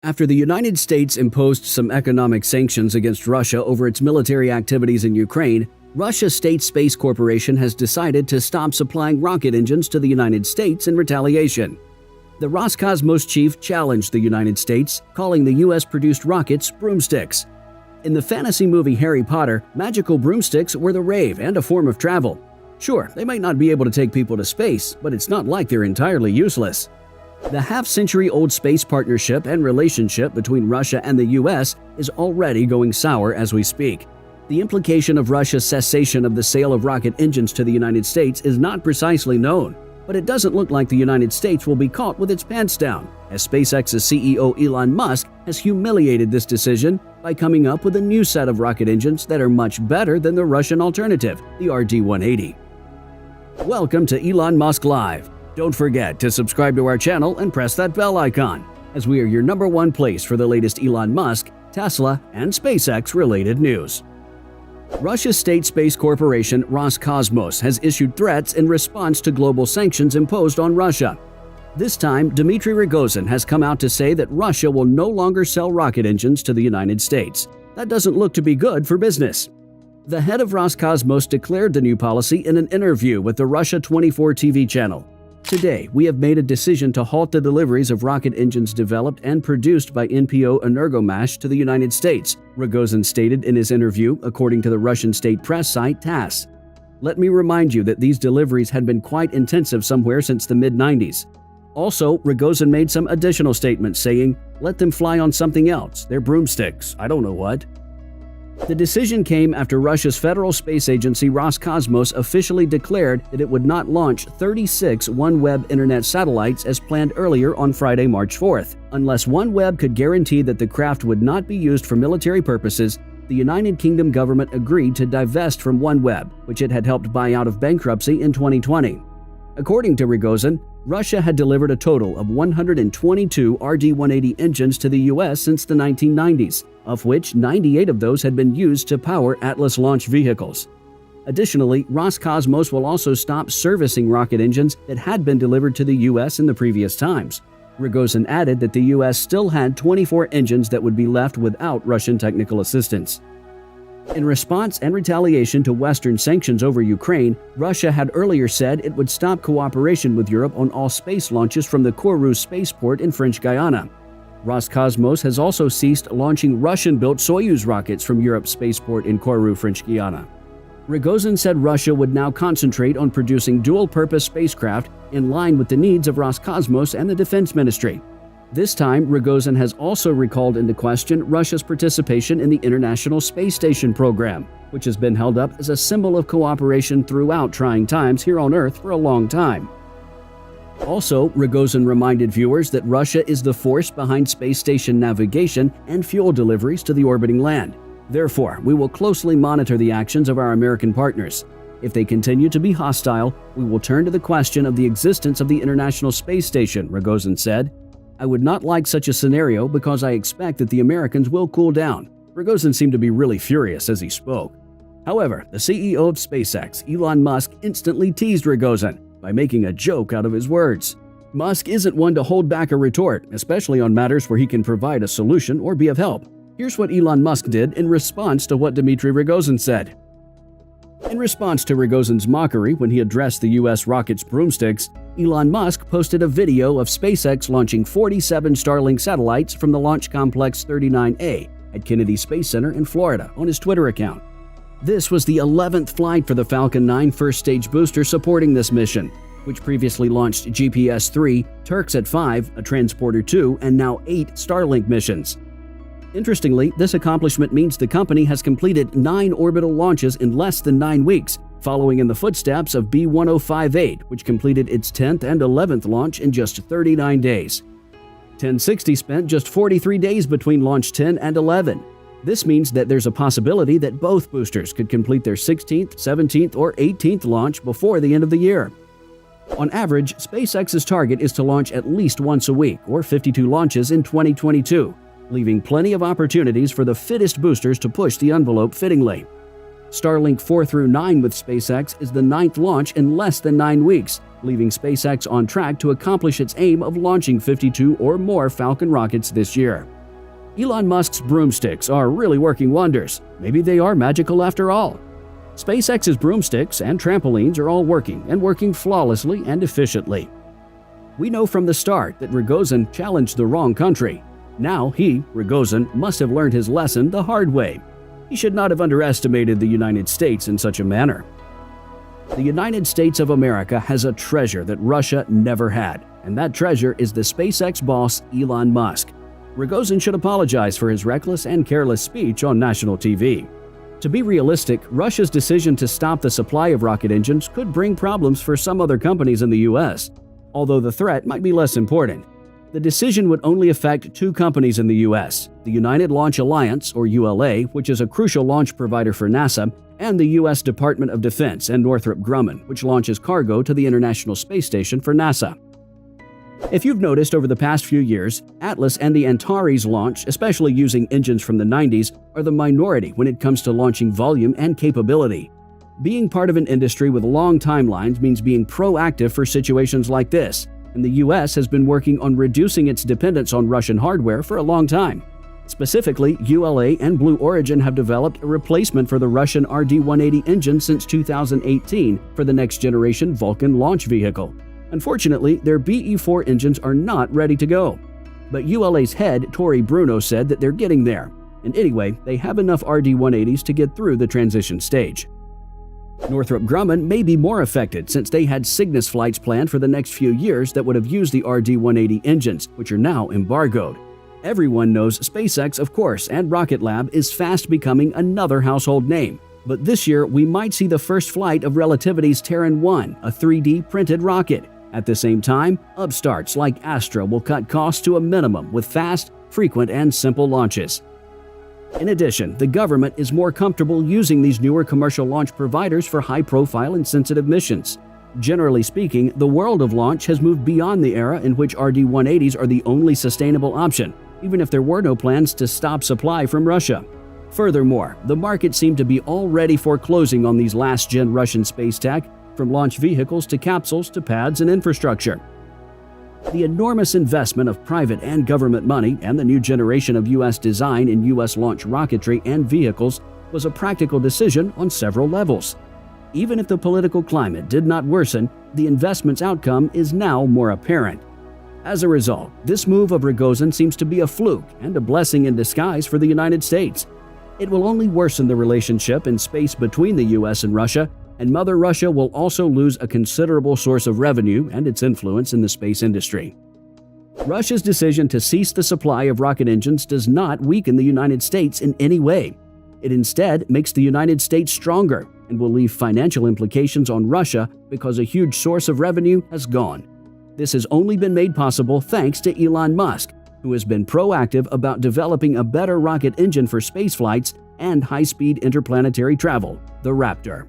After the United States imposed some economic sanctions against Russia over its military activities in Ukraine, Russia's State Space Corporation has decided to stop supplying rocket engines to the United States in retaliation. The Roscosmos chief challenged the United States, calling the US-produced rockets broomsticks. In the fantasy movie Harry Potter, magical broomsticks were the rave and a form of travel. Sure, they might not be able to take people to space, but it's not like they're entirely useless. The half-century-old space partnership and relationship between Russia and the U.S. is already going sour as we speak. The implication of Russia's cessation of the sale of rocket engines to the United States is not precisely known, but it doesn't look like the United States will be caught with its pants down, as SpaceX's CEO Elon Musk has humiliated this decision by coming up with a new set of rocket engines that are much better than the Russian alternative, the RD-180. Welcome to Elon Musk Live. Don't forget to subscribe to our channel and press that bell icon, as we are your #1 place for the latest Elon Musk, Tesla, and SpaceX-related news. Russia's state space corporation Roscosmos has issued threats in response to global sanctions imposed on Russia. This time, Dmitry Rogozin has come out to say that Russia will no longer sell rocket engines to the United States. That doesn't look to be good for business. The head of Roscosmos declared the new policy in an interview with the Russia 24 TV channel. Today, we have made a decision to halt the deliveries of rocket engines developed and produced by NPO Energomash to the United States, Rogozin stated in his interview, according to the Russian state press site TASS. Let me remind you that these deliveries had been quite intensive somewhere since the mid-90s. Also, Rogozin made some additional statements saying, "Let them fly on something else, they're broomsticks, I don't know what." The decision came after Russia's federal space agency Roscosmos officially declared that it would not launch 36 OneWeb internet satellites as planned earlier on Friday, March 4th. Unless OneWeb could guarantee that the craft would not be used for military purposes, the United Kingdom government agreed to divest from OneWeb, which it had helped buy out of bankruptcy in 2020. According to Rogozin, Russia had delivered a total of 122 RD-180 engines to the U.S. since the 1990s, of which 98 of those had been used to power Atlas launch vehicles. Additionally, Roscosmos will also stop servicing rocket engines that had been delivered to the U.S. in the previous times. Rogozin added that the U.S. still had 24 engines that would be left without Russian technical assistance. In response and retaliation to Western sanctions over Ukraine, Russia had earlier said it would stop cooperation with Europe on all space launches from the Kourou spaceport in French Guiana. Roscosmos has also ceased launching Russian-built Soyuz rockets from Europe's spaceport in Kourou, French Guiana. Rogozin said Russia would now concentrate on producing dual-purpose spacecraft in line with the needs of Roscosmos and the Defense Ministry. This time, Rogozin has also recalled into question Russia's participation in the International Space Station program, which has been held up as a symbol of cooperation throughout trying times here on Earth for a long time. Also, Rogozin reminded viewers that Russia is the force behind space station navigation and fuel deliveries to the orbiting land. Therefore, we will closely monitor the actions of our American partners. If they continue to be hostile, we will turn to the question of the existence of the International Space Station, Rogozin said. I would not like such a scenario because I expect that the Americans will cool down. Rogozin seemed to be really furious as he spoke. However, the CEO of SpaceX, Elon Musk, instantly teased Rogozin by making a joke out of his words. Musk isn't one to hold back a retort, especially on matters where he can provide a solution or be of help. Here's what Elon Musk did in response to what Dmitry Rogozin said. In response to Rogozin's mockery when he addressed the U.S. rocket's broomsticks, Elon Musk posted a video of SpaceX launching 47 Starlink satellites from the Launch Complex 39A at Kennedy Space Center in Florida on his Twitter account. This was the 11th flight for the Falcon 9 first-stage booster supporting this mission, which previously launched GPS-3, Turksat-5, a Transporter-2, and now 8 Starlink missions. Interestingly, this accomplishment means the company has completed 9 orbital launches in less than 9 weeks, following in the footsteps of B-1058, which completed its 10th and 11th launch in just 39 days. 1060 spent just 43 days between launch 10 and 11. This means that there's a possibility that both boosters could complete their 16th, 17th, or 18th launch before the end of the year. On average, SpaceX's target is to launch at least once a week, or 52 launches in 2022, leaving plenty of opportunities for the fittest boosters to push the envelope fittingly. Starlink 4 through 9 with SpaceX is the 9th launch in less than 9 weeks, leaving SpaceX on track to accomplish its aim of launching 52 or more Falcon rockets this year. Elon Musk's broomsticks are really working wonders. Maybe they are magical after all. SpaceX's broomsticks and trampolines are all working flawlessly and efficiently. We know from the start that Rogozin challenged the wrong country. Now he, Rogozin, must have learned his lesson the hard way. He should not have underestimated the United States in such a manner. The United States of America has a treasure that Russia never had, and that treasure is the SpaceX boss Elon Musk. Rogozin should apologize for his reckless and careless speech on national TV. To be realistic, Russia's decision to stop the supply of rocket engines could bring problems for some other companies in the US, although the threat might be less important. The decision would only affect 2 companies in the US, the United Launch Alliance, or ULA, which is a crucial launch provider for NASA, and the U.S. Department of Defense and Northrop Grumman, which launches cargo to the International Space Station for NASA. If you've noticed over the past few years, Atlas and the Antares launch, especially using engines from the 90s, are the minority when it comes to launching volume and capability. Being part of an industry with long timelines means being proactive for situations like this, and the U.S. has been working on reducing its dependence on Russian hardware for a long time. Specifically, ULA and Blue Origin have developed a replacement for the Russian RD-180 engine since 2018 for the next-generation Vulcan launch vehicle. Unfortunately, their BE-4 engines are not ready to go. But ULA's head, Tori Bruno, said that they're getting there. And anyway, they have enough RD-180s to get through the transition stage. Northrop Grumman may be more affected since they had Cygnus flights planned for the next few years that would have used the RD-180 engines, which are now embargoed. Everyone knows SpaceX, of course, and Rocket Lab is fast becoming another household name. But this year, we might see the first flight of Relativity's Terran 1, a 3D printed rocket. At the same time, upstarts like Astra will cut costs to a minimum with fast, frequent, and simple launches. In addition, the government is more comfortable using these newer commercial launch providers for high-profile and sensitive missions. Generally speaking, the world of launch has moved beyond the era in which RD-180s are the only sustainable option, even if there were no plans to stop supply from Russia. Furthermore, the market seemed to be already foreclosing on these last-gen Russian space tech, from launch vehicles to capsules to pads and infrastructure. The enormous investment of private and government money and the new generation of U.S. design in U.S. launch rocketry and vehicles was a practical decision on several levels. Even if the political climate did not worsen, the investment's outcome is now more apparent. As a result, this move of Rogozin seems to be a fluke and a blessing in disguise for the United States. It will only worsen the relationship in space between the U.S. and Russia, and Mother Russia will also lose a considerable source of revenue and its influence in the space industry. Russia's decision to cease the supply of rocket engines does not weaken the United States in any way. It instead makes the United States stronger and will leave financial implications on Russia because a huge source of revenue has gone. This has only been made possible thanks to Elon Musk, who has been proactive about developing a better rocket engine for space flights and high-speed interplanetary travel, the Raptor.